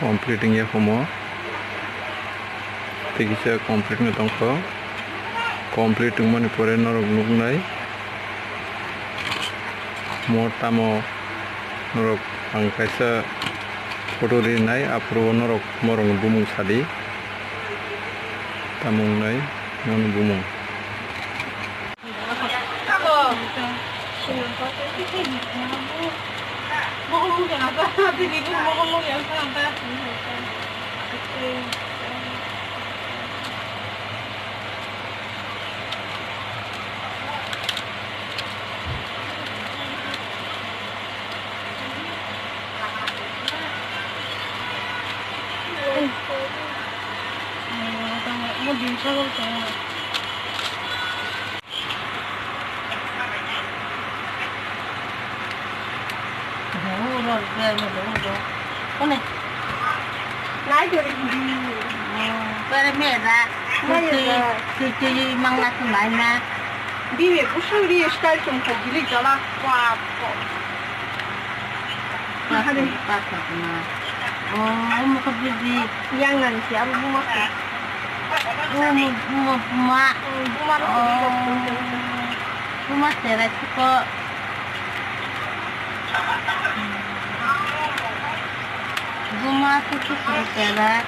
completing ya homo tikisa complete nge tongko complete mani pore norok nugnai mortamo norok angkaisa photo ri nai apro norok morong bumung sadi tamung nai mon bumung Bine,不是你是该种口比例着了，哇靠！还得mau ke beli jangan siapa bunga bunga bunga teras kok bunga itu teras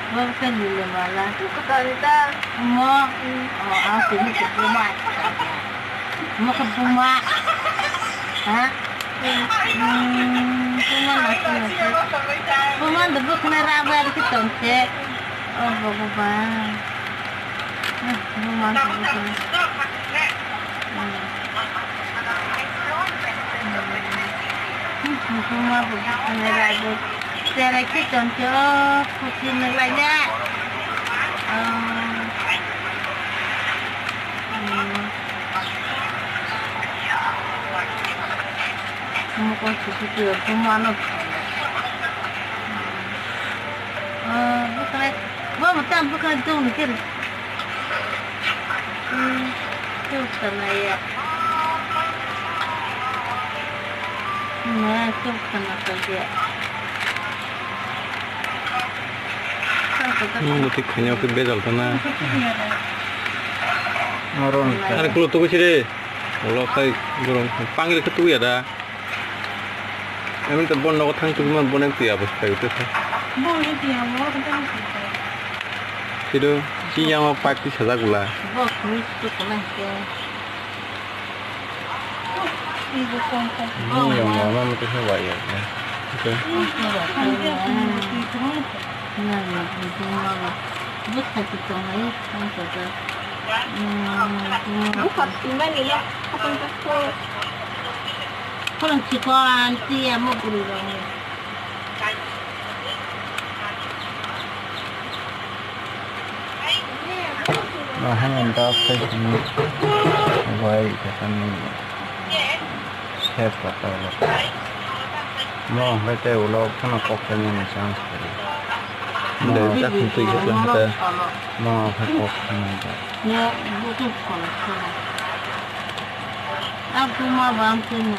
baru kan dulu malah kita mau aku ini ke bunga mau ke bunga hah bunga debuk neraba di ketonce oh bagus bunga bunga debuk neraba cara ketonce oh putih neranya bukan seperti kemana bukan bukan itu mungkin itu karena ya nah itu karena saja mutik kanya ke bedal tanah Maron. ada keluar tuh sih kalau kayak burung panggil ketua ya dah emang terbon nak thang tu mana bonek tu ya bos kayu tu sah boleh dia mau kita itu si yang mau pakai saja gula bagus itu kena ke ibu kompon Ini yang mama mesti sewa ya. oke nah itu malah bukan itu lagi kan saja bukan gimana ya apa itu Kurang cikuan sih ya mau beli dong. Bahan yang dapat ini baik kesan chef atau lo. Mau baca ulo kan kok kena nisang sekali. ada tak untuk itu lah ada Mau apa kok kena. Ya butuh kalau. Aku mau bantu.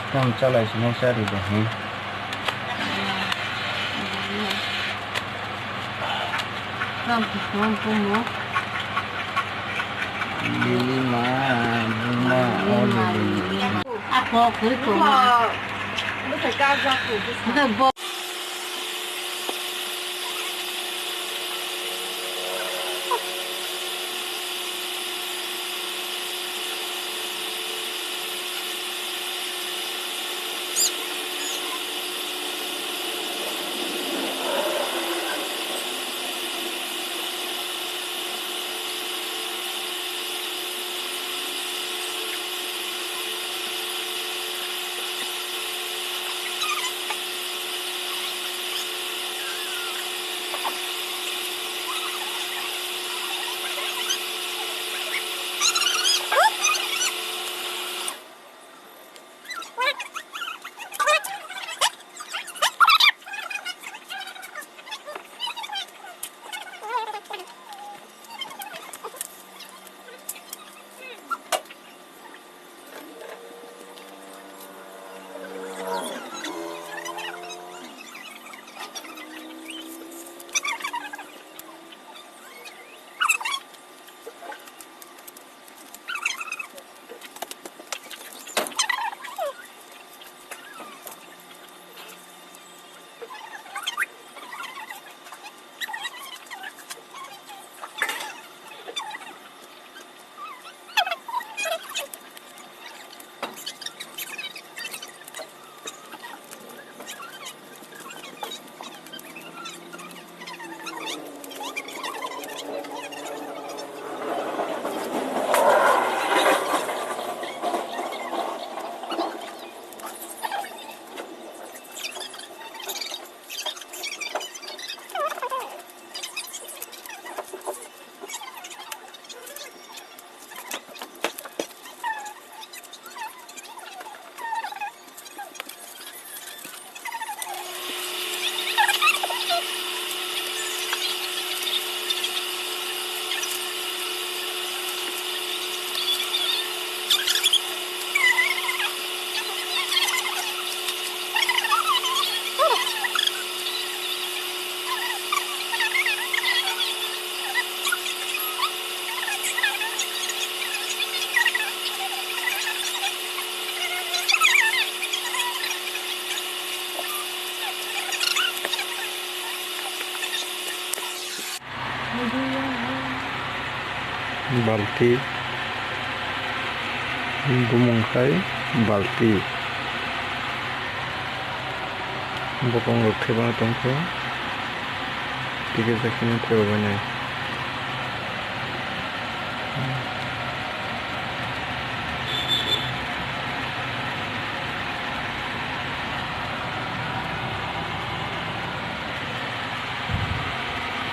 Kamu calai semua cari deh. Kamu mau Lima bunga oli. Aku itu bunga bukan gajah aku mau बाल्टी बुमंखाय बाल्टी बकं थेबानो दंखो टिकेट जाखिनि थेबाय